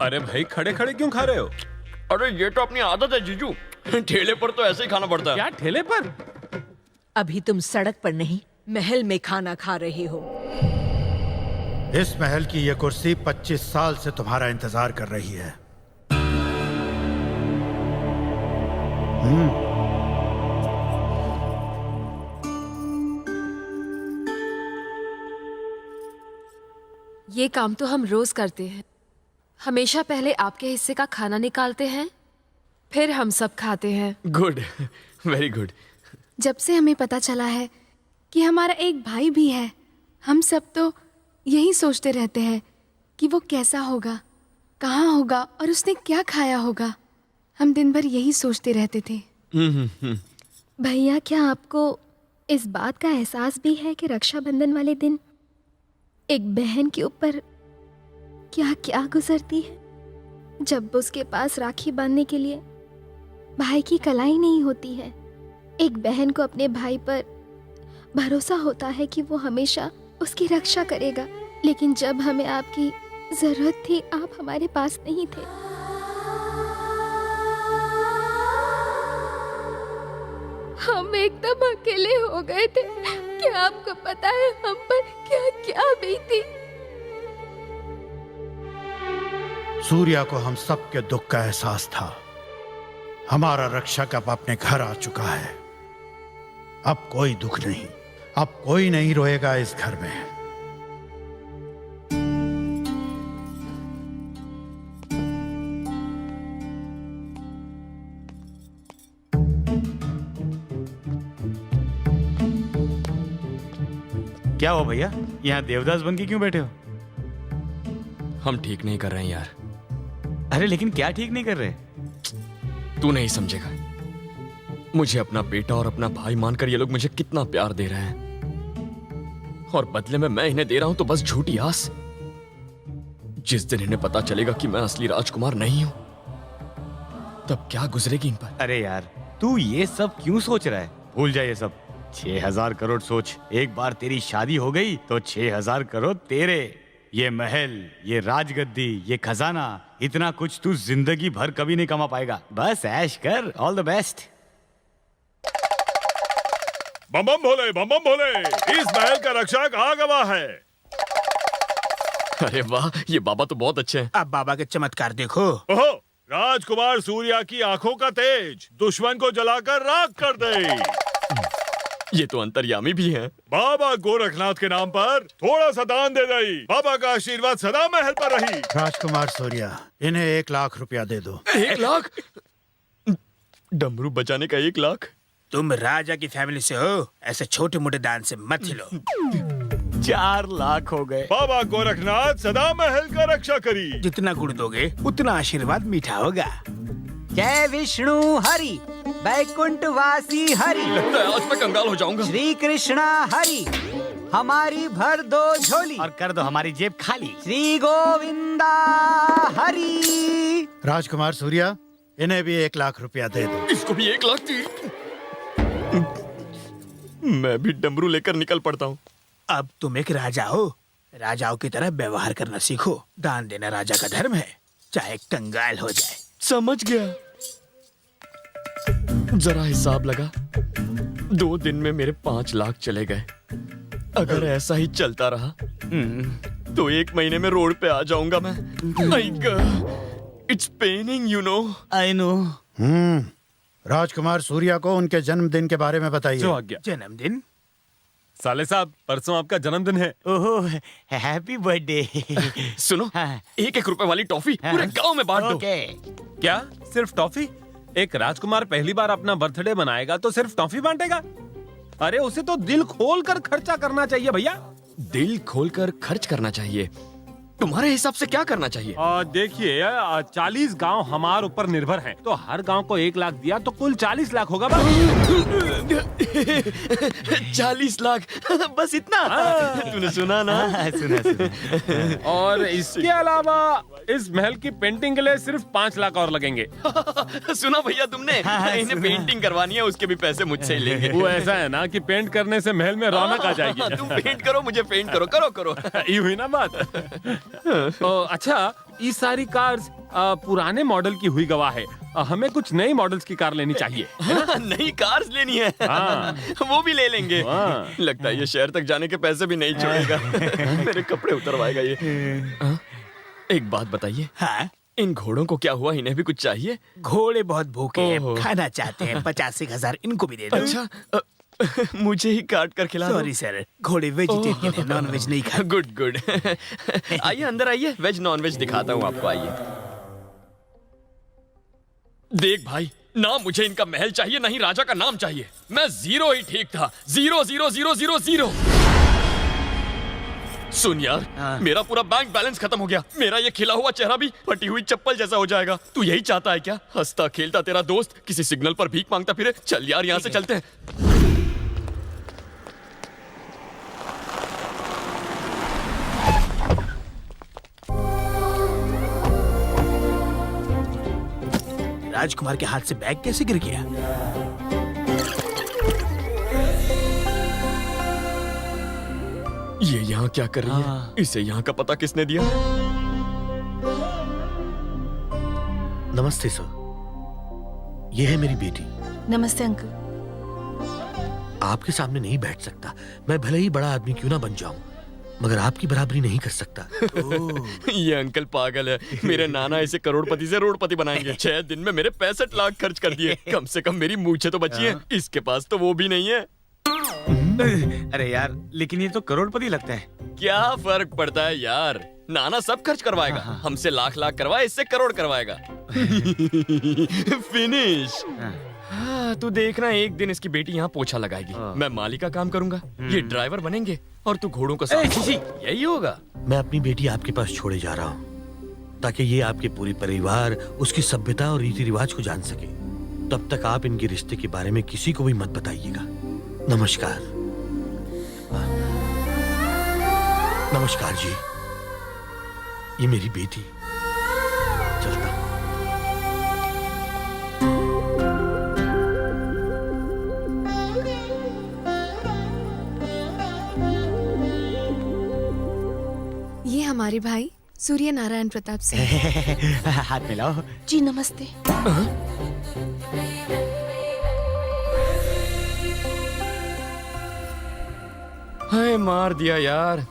अरे भाई खड़े खड़े क्यों खा रहे हो? अरे ये तो अपनी आदत है जीजू, ठेले पर तो ऐसे ही खाना पड़ता है। क्या ठेले पर? अभी तुम सड़क पर नहीं, महल में खाना खा रहे हो। इस महल की ये कुर्सी 25 साल से तुम्हारा इंतजार कर रही है। ये काम तो हम रोज करते हैं। हमेशा पहले आपके हिस्से का खाना निकालते हैं, फिर हम सब खाते हैं। Good, very good. जब से हमें पता चला है कि हमारा एक भाई भी है, हम सब तो यही सोचते रहते हैं कि वो कैसा होगा, कहाँ होगा और उसने क्या खाया होगा। हम दिन भर यही सोचते रहते थे। भैया, क्या आपको इस बात का एहसास भी है कि रक्षाबंधन वाले दिन एक बहन के ऊपर क्या क्या गुजरती है? जब उसके पास राखी बांधने के लिए भाई की कलाई नहीं होती है, एक बहन को अपने भाई पर भरोसा होता है कि वो हमेशा उसकी रक्षा करेगा, लेकिन जब हमें आपकी जरूरत थी आप हमारे पास नहीं थे। हम एकदम अकेले हो गए थे। क्या आपको पता है हम पर क्या क्या बीती? सूर्या को हम सब के दुख का एहसास था। हमारा रक्षक अब अपने घर आ चुका है। अब कोई दुख नहीं, अब कोई नहीं रोएगा इस घर में। क्या हो भैया, यहाँ देवदास बन के क्यों बैठे हो? हम ठीक नहीं कर रहे हैं यार। अरे लेकिन क्या ठीक नहीं कर रहे? तू नहीं समझेगा। मुझे अपना बेटा और अपना भाई मानकर ये लोग मुझे कितना प्यार दे रहे हैं, और बदले में मैं इन्हें दे रहा हूं तो बस झूठी आस। जिस दिन इन्हें पता चलेगा कि मैं असली राजकुमार नहीं हूं, तब क्या गुजरेगी इन पर। अरे यार, तू ये सब क्यों सोच रहा है? भूल जा ये सब। 6000 करोड़ सोच, एक बार तेरी शादी हो गई तो 6000 करोड़ तेरे। ये महल, ये राजगद्दी, ये खजाना, इतना कुछ तू जिंदगी भर कभी नहीं कमा पाएगा। बस ऐश कर। All the best. बम बम भोले, बम बम भोले, इस महल का रक्षक आ गवा है। अरे वाह, ये बाबा तो बहुत अच्छे हैं। अब बाबा के चमत्कार देखो। ओहो, राजकुमार सूर्या की आंखों का तेज दुश्मन को जलाकर राख कर दे। ये तो अंतर्यामी भी हैं। बाबा गोरखनाथ के नाम पर थोड़ा सा दान दे दई। बाबा का आशीर्वाद सदा महल पर रही। राजकुमार सूर्या, इन्हें 1 लाख रुपया दे दो। 1 लाख? डमरू बचाने का 1 लाख? तुम राजा की फैमिली से हो, ऐसे छोटे मोटे दान से मत हिलो। 4 लाख हो गए। बाबा गोरखनाथ सदा महल का रक्षा करी। जितना गुड़ दोगे उतना आशीर्वाद मीठा होगा। जय विष्णु हरि, बैकुंठ वासी हरि, लगता है आज मैं कंगाल हो जाऊंगा। श्री कृष्णा हरि, हमारी भर दो झोली और कर दो हमारी जेब खाली। श्री गोविंदा हरि। राजकुमार सूर्या, इन्हें भी 1 लाख रुपया दे दो। इसको भी 1 लाख दी। मैं भी डमरू लेकर निकल पड़ता हूँ। अब तुम एक राजा हो, राजाओं की तरह व्यवहार करना सीखो। दान देना राजा का धर्म है, चाहे कंगाल हो जाए। समझ गया। जरा हिसाब लगा, 2 दिन में मेरे 5 लाख चले गए। अगर ऐसा ही चलता रहा तो 1 महीने में रोड पे आ जाऊंगा मैं। It's paining, you know. I know. Rajkumar Surya को उनके जन्मदिन के बारे में बताइए। जो आज्ञा। जन्मदिन? साले साहब, परसों आपका जन्मदिन है। ओहो, हैप्पी बर्थडे। सुनो, हाँ। 1-1 रुपए वाली टॉफी पूरे गांव में बांट दो। क्या सिर्फ टॉफी? एक राजकुमार पहली बार अपना बर्थडे मनाएगा तो सिर्फ टॉफी बांटेगा? अरे उसे तो दिल खोल कर खर्चा करना चाहिए भैया। दिल खोलकर खर्च करना चाहिए? तुम्हारे हिसाब से क्या करना चाहिए? देखिए, 40 गांव हमारे ऊपर निर्भर हैं, तो हर गांव को 1 लाख दिया तो कुल 40 लाख होगा। 40 लाख? बस इतना? तूने सुना ना? सुना। और इसके अलावा इस महल की पेंटिंग के लिए सिर्फ 5 लाख और लगेंगे। सुना भैया तुमने? इन्हें पेंटिंग करवानी है, उसके भी पैसे मुझसे ही लेंगे। वो ऐसा है ना कि पेंट करने से महल में रौनक आ जाएगी। तुम पेंट करो, मुझे पेंट करो। करो। ये हुई ना बात। अच्छा, ये सारी कार्स पुराने मॉडल की हुई गवाह है। हमें कुछ नई मॉडल्स की कार लेनी चाहिए। नई कार्स लेनी है। हाँ। वो भी ले लेंगे। हाँ। लगता है ये शहर तक जाने के पैसे भी नहीं छोड़ेगा। मेरे कपड़े उतरवाएगा ये। एक बात बताइए, हाँ? इन घोड़ों को क्या हुआ? इन्हें भी कुछ चाहिए? घोड़े बहुत भूखे हैं, ओहो। खाना चाहते हैं। 85,000 इनको भी दे दो। अच्छा, मुझे ही काट कर खिला दो। सॉरी सर, घोड़े वेजिटेरियन है, नॉन वेज नहीं खाते। Good good. आइए अंदर आइए, वेज नॉन वेज दिखाता हूँ आपको। आइए। देख भाई, ना मुझे इनका महल चाहिए, ना ही राजा का नाम चाहिए। मैं 0 ही ठीक था। 0 0 0 0 0। सुन यार, मेरा पूरा बैंक बैलेंस खत्म हो गया। मेरा ये खिला हुआ चेहरा भी फटी हुई चप्पल जैसा हो जाएगा। तू यही चाहता है क्या? हंसता खेलता तेरा दोस्त किसी सिग्नल पर भीख मांगता फिरे। चल यार, यहाँ से चलते हैं। राजकुमार के हाथ से बैग कैसे गिर गया? ये यहाँ क्या कर रही है? इसे यहाँ का पता किसने दिया? नमस्ते सर, ये है मेरी बेटी। नमस्ते अंकल। आपके सामने नहीं बैठ सकता। मैं भले ही बड़ा आदमी क्यों ना बन जाऊं, मगर आपकी बराबरी नहीं कर सकता। ये अंकल पागल है। मेरे नाना इसे करोड़पति से रोडपति बनाएंगे। 6 दिन में मेरे 65 लाख खर्च कर दिए। कम से कम मेरी मूछें तो बची हैं। इसके पास तो वो भी नहीं है। अरे यार, लेकिन ये तो करोड़पति लगता है। क्या फर्क पड़ता है यार? नाना सब खर्च करवाएगा। हमसे लाख करवाए, इससे करोड़ करवाएगा। फिनिश। हाँ, तू देखना, एक दिन इसकी बेटी यहाँ पोछा लगाएगी। मैं माली का काम करूंगा, ये ड्राइवर बनेंगे और तू घोड़ों को यही होगा। मैं अपनी बेटी आपके पास छोड़े जा रहा हूँ ताकि ये आपके पूरे परिवार, उसकी सभ्यता और रीति रिवाज को जान सके। तब तक आप इनके रिश्ते के बारे में किसी को भी मत बताइएगा। नमस्कार। नमस्कार जी, ये मेरी बेटी। चलता हूं। ये हमारे भाई सूर्य नारायण प्रताप सिंह। हाथ मिलाओ। जी नमस्ते। हाय, मार दिया यार।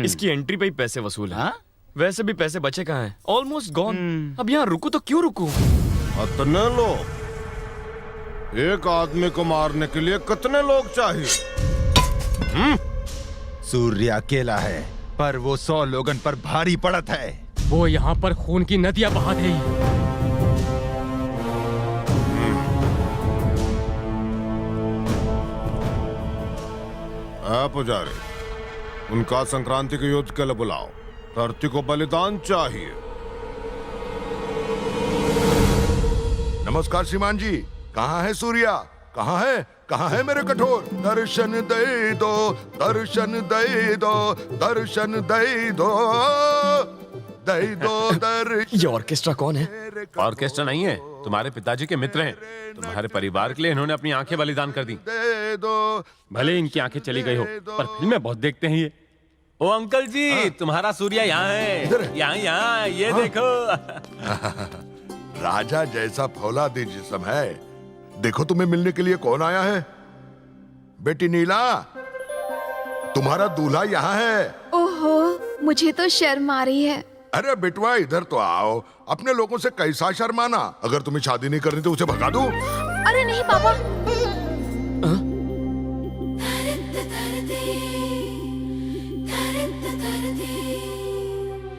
इसकी एंट्री पे ही पैसे वसूल है। वैसे भी पैसे बचे कहाँ हैं? Almost gone. अब यहाँ रुकू तो क्यों रुकू? कितने लोग? एक आदमी को मारने के लिए कितने लोग चाहिए? सूर्य अकेला है, पर वो 100 लोगन पर भारी पड़त है। वो यहाँ पर खून की नदियां बहा दे। पुजारी, उनका संक्रांति के युद्ध के लिए बुलाओ। धरती को बलिदान चाहिए। नमस्कार श्रीमान जी, कहाँ है सूर्या? कहाँ है? कहाँ है मेरे कठोर? दर्शन दे दो, दर्शन दे दो, दर्शन दे दो, दे दो दर्शन। ये ऑर्केस्ट्रा कौन है? ऑर्केस्ट्रा नहीं है, तुम्हारे पिताजी के मित्र हैं। तुम्हारे परिवार के लिए इन्होंने अपनी आंखें बलिदान कर दी। दे दो। भले इनकी आंखें चली गई हो, पर फिल्में बहुत देखते हैं ये। ओ अंकल जी, तुम्हारा सूर्या यहाँ है। यहाँ यहाँ, ये देखो। राजा जैसा फौलादी जिस्म है। देखो, तुम्हें मिलने के लिए कौन आया है? बेटी नीला, तुम्हारा दूल्हा यहाँ है। ओहो, मुझे तो शर्म आ रही है। अरे बेटवा, इधर तो आओ। अपने लोगों से कैसा शर्माना? अगर तुम्हें शादी नहीं करनी तो उसे भगा दो। अरे नहीं पापा।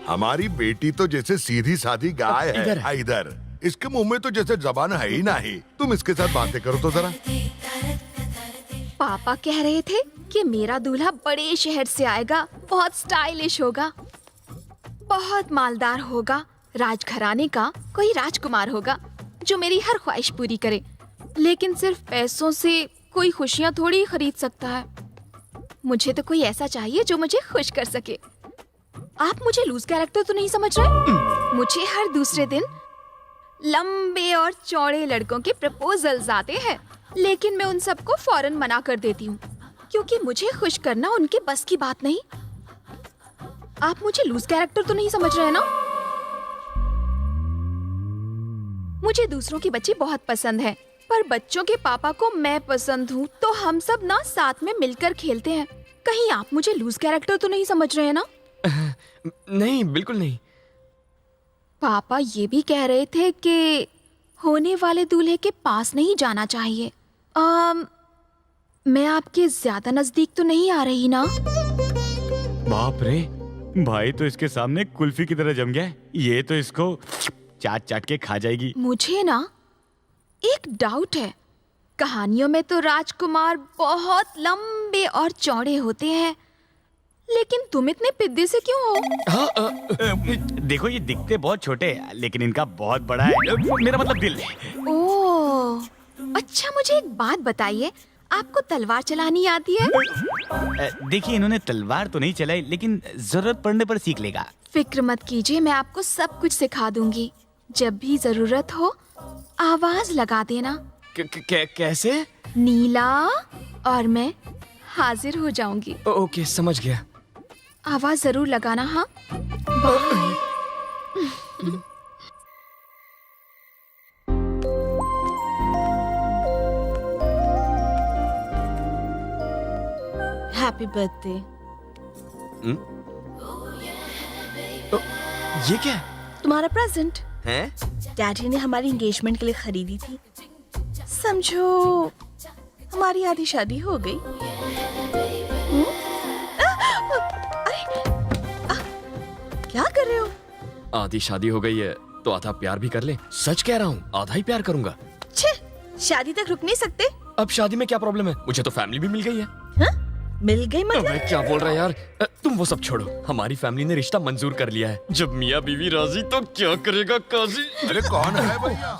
हमारी बेटी तो जैसे सीधी सादी गाय है। इधर इसके मुंह में तो जैसे जबान है ही नहीं। तुम इसके साथ बातें करो तो जरा। पापा कह रहे थे कि मेरा दूल्हा बड़े शहर से आएगा, बहुत स्टाइलिश होगा, बहुत मालदार होगा, राजघराने का कोई राजकुमार होगा जो मेरी हर ख्वाहिश पूरी करे। लेकिन सिर्फ पैसों से कोई खुशियां थोड़ी खरीद सकता है। मुझे तो कोई ऐसा चाहिए जो मुझे खुश कर सके। आप मुझे लूज कैरेक्टर तो नहीं समझ रहे? मुझे हर दूसरे दिन लंबे और चौड़े लड़कों के प्रपोजल्स आते हैं, लेकिन मैं उन सबको फौरन मना कर देती हूँ, क्योंकि मुझे खुश करना उनके बस की बात नहीं। आप मुझे लूज कैरेक्टर तो नहीं समझ रहे ना? मुझे दूसरों की बच्ची बहुत पसंद है, पर बच्चों के पापा को मैं पसंद हूँ, तो हम सब ना साथ में मिलकर खेलते हैं। कहीं आप मुझे लूज कैरेक्टर तो नहीं समझ रहे हैं ना? नहीं, बिल्कुल नहीं। पापा ये भी कह रहे थे कि होने वाले दूल्हे के पास नहीं जाना चाहिए। मैं आपके ज्यादा नजदीक तो नहीं आ रही ना? बाप रे, भाई तो इसके सामने कुल्फी की तरह जम गया है। ये तो इसको चाट चाट के खा जाएगी। मुझे ना एक डाउट है। कहानियों में तो राजकुमार बहुत लंबे और चौड़े होते हैं, लेकिन तुम इतने पिद्दे से क्यों हो? देखो, ये दिखते बहुत छोटे हैं, लेकिन इनका बहुत बड़ा है। मेरा मतलब दिल। ओह, अच्छा मुझे एक बात बताइए, आपको तलवार चलानी आती है? देखिए, इन्होंने तलवार तो नहीं चलाई, लेकिन जरूरत पड़ने पर सीख लेगा। फिक्र मत कीजिए, मैं आपको सब कुछ सिखा दूंगी। जब भी जरूरत हो आवाज लगा देना। कैसे? नीला, और मैं हाजिर हो जाऊंगी। ओके, समझ गया। आवाज जरूर लगाना। हाँ, हैप्पी बर्थडे। ये क्या है? तुम्हारा प्रेजेंट हैं? डैडी ने हमारी एंगेजमेंट के लिए खरीदी थी। समझो हमारी आधी शादी हो गई। क्या कर रहे हो? आधी शादी हो गई है तो आधा प्यार भी कर ले। सच कह रहा हूँ, आधा ही प्यार करूंगा। छे, शादी तक रुक नहीं सकते? अब शादी में क्या प्रॉब्लम है? मुझे तो फैमिली भी मिल गई है। मिल गई मतलब? अबे क्या बोल रहा है यार? तुम वो सब छोड़ो, हमारी फैमिली ने रिश्ता मंजूर कर लिया है। जब मियाँ बीवी राजी तो क्या करेगा काजी? अरे कौन है भैया?